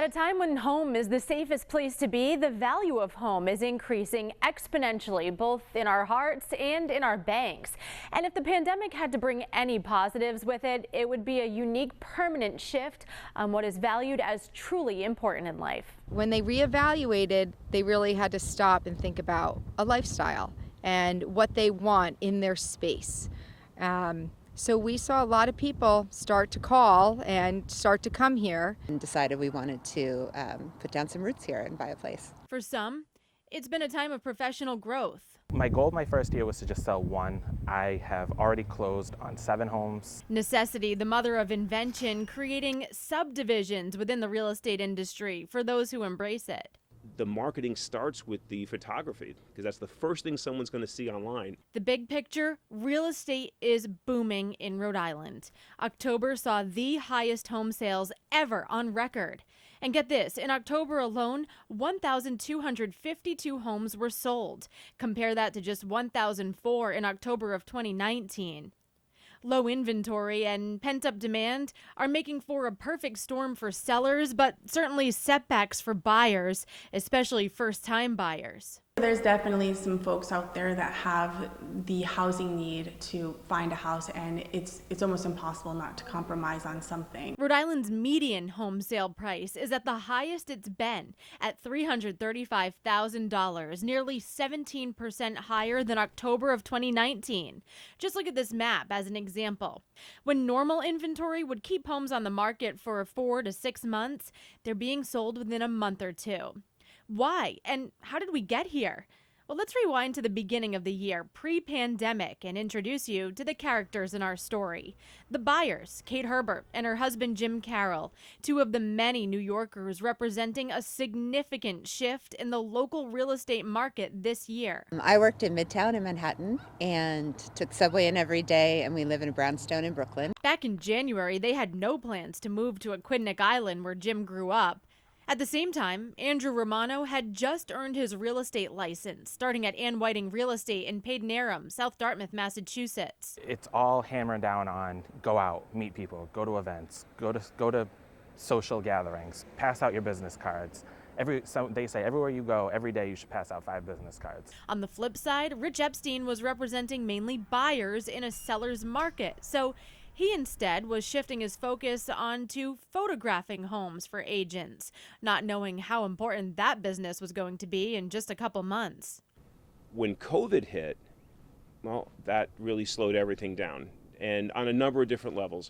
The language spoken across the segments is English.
At a time when home is the safest place to be, the value of home is increasing exponentially, both in our hearts and in our banks. And if the pandemic had to bring any positives with it, it would be a unique, permanent shift on what is valued as truly important in life. When they reevaluated, they really had to stop and think about a lifestyle and what they want in their space. So we saw a lot of people start to call and start to come here. And decided we wanted to put down some roots here and buy a place. For some, it's been a time of professional growth. My goal my first year was to just sell one. I have already closed on 7 homes. Necessity, the mother of invention, creating subdivisions within the real estate industry for those who embrace it. The marketing starts with the photography because that's the first thing someone's going to see online. The big picture, real estate is booming in Rhode Island. October saw the highest home sales ever on record. And get this, in October alone, 1,252 homes were sold. Compare that to just 1,004 in October of 2019. Low inventory and pent-up demand are making for a perfect storm for sellers, but certainly setbacks for buyers, especially first-time buyers. There's definitely some folks out there that have the housing need to find a house, and it's almost impossible not to compromise on something. Rhode Island's median home sale price is at the highest it's been at $335,000, nearly 17% higher than October of 2019. Just look at this map as an example. When normal inventory would keep homes on the market for 4 to 6 months, they're being sold within a month or two. Why? And how did we get here? Well, let's rewind to the beginning of the year, pre-pandemic, and introduce you to the characters in our story. The buyers, Kate Herbert and her husband, Jim Carroll, 2 of the many New Yorkers representing a significant shift in the local real estate market this year. I worked in Midtown in Manhattan and took subway in every day, and we live in a brownstone in Brooklyn. Back in January, they had no plans to move to Aquidneck Island where Jim grew up. At the same time, Andrew Romano had just earned his real estate license, starting at Ann Whiting Real Estate in Padenham, South Dartmouth, Massachusetts. It's all hammering down on go out, meet people, go to events, go to social gatherings, pass out your business cards. So they say everywhere you go, every day you should pass out 5 business cards. On the flip side, Rich Epstein was representing mainly buyers in a seller's market. So he instead was shifting his focus onto photographing homes for agents, not knowing how important that business was going to be in just a couple months. When COVID hit, well, that really slowed everything down, and on a number of different levels.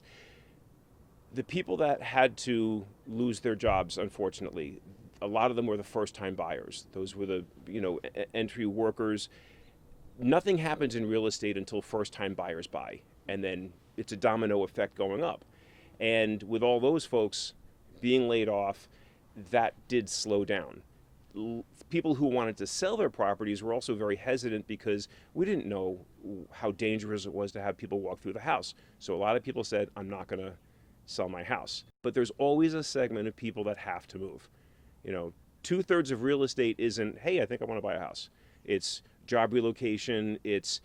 The people that had to lose their jobs, unfortunately, a lot of them were the first-time buyers. Those were the entry workers. Nothing happens in real estate until first-time buyers buy, and then it's a domino effect going up. And with all those folks being laid off, that did slow down. People who wanted to sell their properties were also very hesitant because we didn't know how dangerous it was to have people walk through the house. So a lot of people said, I'm not going to sell my house. But there's always a segment of people that have to move. 2/3 of real estate isn't, hey, I think I want to buy a house. It's job relocation, it's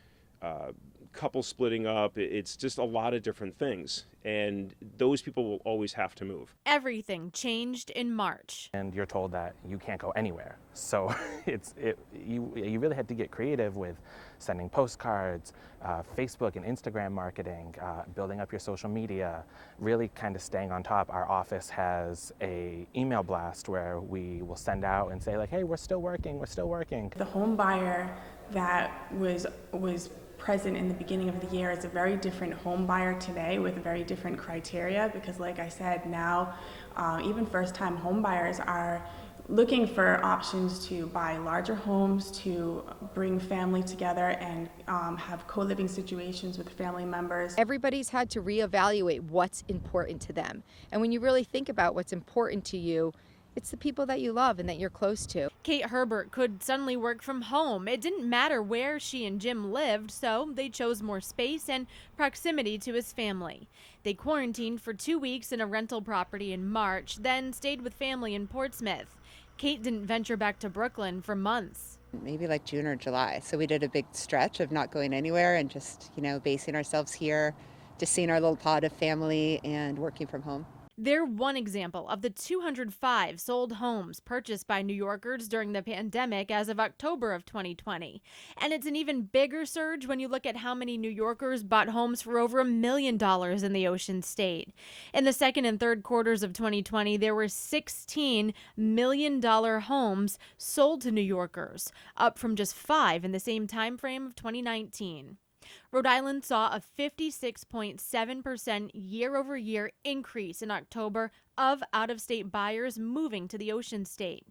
couple splitting up, it's just a lot of different things, and those people will always have to move. Everything changed in March. And you're told that you can't go anywhere. So you really had to get creative with sending postcards, Facebook and Instagram marketing, building up your social media, really kind of staying on top. Our office has a email blast where we will send out and say like, hey, we're still working. The home buyer that was present in the beginning of the year is a very different home buyer today with very different criteria, because like I said, now even first-time home buyers are looking for options to buy larger homes, to bring family together and have co-living situations with family members. Everybody's had to reevaluate what's important to them. And when you really think about what's important to you, it's the people that you love and that you're close to. Kate Herbert could suddenly work from home. It didn't matter where she and Jim lived, so they chose more space and proximity to his family. They quarantined for 2 weeks in a rental property in March, then stayed with family in Portsmouth. Kate didn't venture back to Brooklyn for months. Maybe like June or July. So we did a big stretch of not going anywhere and just, basing ourselves here, just seeing our little pod of family and working from home. They're one example of the 205 sold homes purchased by New Yorkers during the pandemic as of October of 2020. And it's an even bigger surge when you look at how many New Yorkers bought homes for over $1 million in the Ocean State. In the second and third quarters of 2020, there were $16 million homes sold to New Yorkers, up from just 5 in the same time frame of 2019. Rhode Island saw a 56.7% year-over-year increase in October of out-of-state buyers moving to the Ocean State.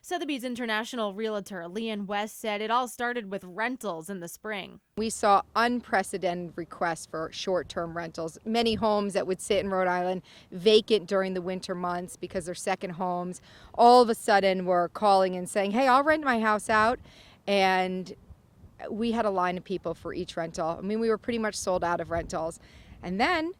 Sotheby's international realtor Leanne West said it all started with rentals in the spring. We saw unprecedented requests for short-term rentals. Many homes that would sit in Rhode Island vacant during the winter months because they're second homes, all of a sudden were calling and saying, hey, I'll rent my house out. And we had a line of people for each rental. I mean, we were pretty much sold out of rentals. And then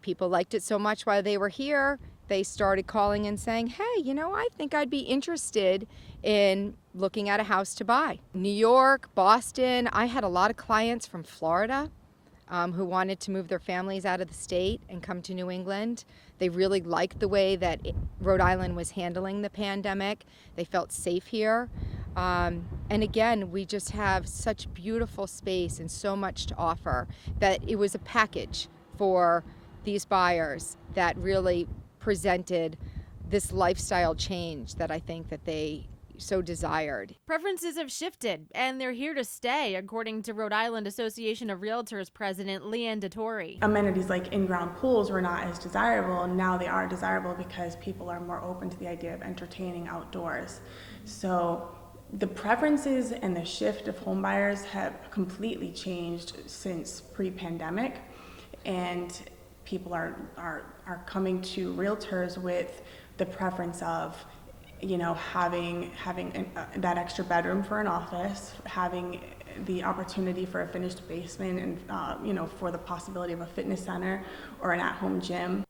people liked it so much while they were here, they started calling and saying, hey, I think I'd be interested in looking at a house to buy. New York, Boston, I had a lot of clients from Florida who wanted to move their families out of the state and come to New England. They really liked the way that Rhode Island was handling the pandemic. They felt safe here. And again, we just have such beautiful space and so much to offer that it was a package for these buyers that really presented this lifestyle change that I think that they so desired. Preferences have shifted, and they're here to stay, according to Rhode Island Association of Realtors President Leanne DeTore. Amenities like in-ground pools were not as desirable, and now they are desirable because people are more open to the idea of entertaining outdoors. So the preferences and the shift of home buyers have completely changed since pre-pandemic, and people are coming to realtors with the preference of having that extra bedroom for an office, having the opportunity for a finished basement, and for the possibility of a fitness center or an at-home gym.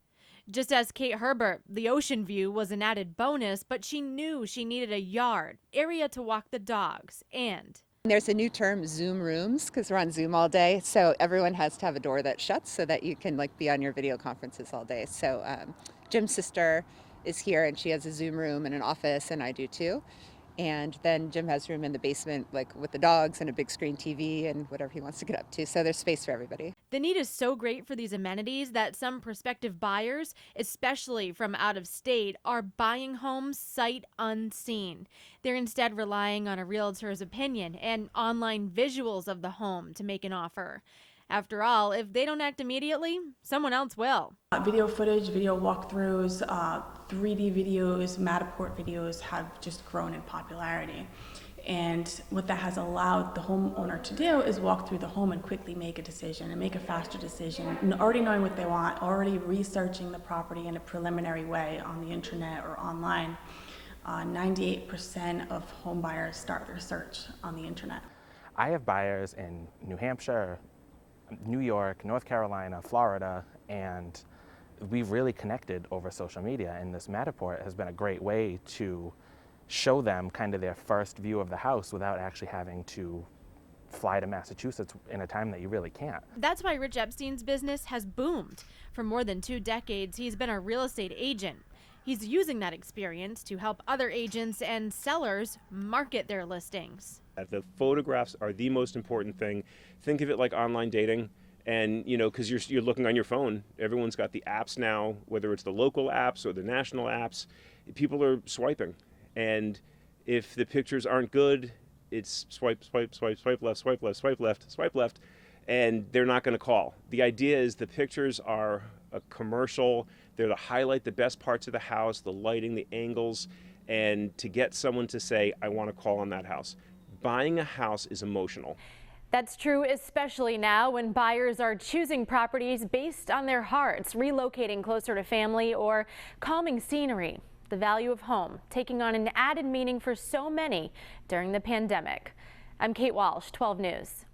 Just as Kate Herbert, the ocean view was an added bonus, but she knew she needed a yard, area to walk the dogs, and There's a new term, Zoom rooms, because we're on Zoom all day. So everyone has to have a door that shuts so that you can be on your video conferences all day. So Jim's sister is here and she has a Zoom room and an office, and I do too. And then Jim has room in the basement, with the dogs and a big screen TV and whatever he wants to get up to. So there's space for everybody. the need is so great for these amenities that some prospective buyers, especially from out of state, are buying homes sight unseen. They're instead relying on a realtor's opinion and online visuals of the home to make an offer. After all, if they don't act immediately, someone else will. Video footage, video walkthroughs, 3D videos, Matterport videos have just grown in popularity. And what that has allowed the homeowner to do is walk through the home and quickly make a decision and make a faster decision, already knowing what they want, already researching the property in a preliminary way on the internet or online. 98% of home buyers start their search on the internet. I have buyers in New Hampshire, New York, North Carolina, Florida, and we've really connected over social media, and this Matterport has been a great way to show them kind of their first view of the house without actually having to fly to Massachusetts in a time that you really can't. That's why Rich Epstein's business has boomed. For more than 2 decades, he's been a real estate agent. He's using that experience to help other agents and sellers market their listings. The photographs are the most important thing. Think of it like online dating, and because you're looking on your phone. Everyone's got the apps now, whether it's the local apps or the national apps. People are swiping, and if the pictures aren't good, it's swipe, swipe, swipe, swipe left, swipe left, swipe left, swipe left, and they're not going to call. The idea is the pictures are a commercial. They're to highlight the best parts of the house, the lighting, the angles, and to get someone to say, I want to call on that house. Buying a house is emotional. That's true, especially now when buyers are choosing properties based on their hearts, relocating closer to family or calming scenery. The value of home taking on an added meaning for so many during the pandemic. I'm Kate Walsh, 12 News.